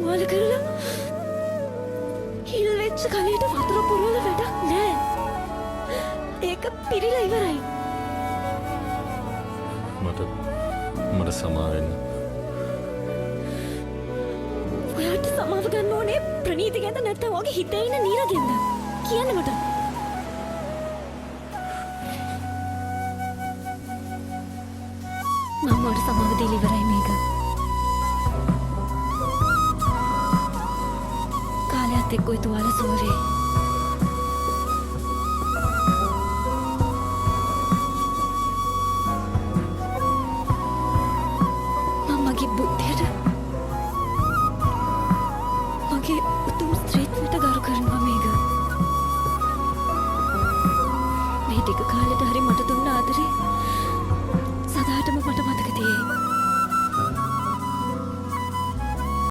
තුවාල කරලා හිල් වෙච්ච කලයට වතුර පුරවල වැඩක් නෑ. ඒක පිරීලා ඉවරයි. මට සමා වෙන්න. ඔයාට සමාව ගන්න ඕනේ ප්‍රනීති ගැන නැත්නම් ඔයාගේ හිතේ ඉන්න නීරා ගැනද? කියන්න මට. මම ඔයාට සමාව දීලා ඉවරයි මේක. කාලයත් එක්ක ඔය තුවාල සුව වේ.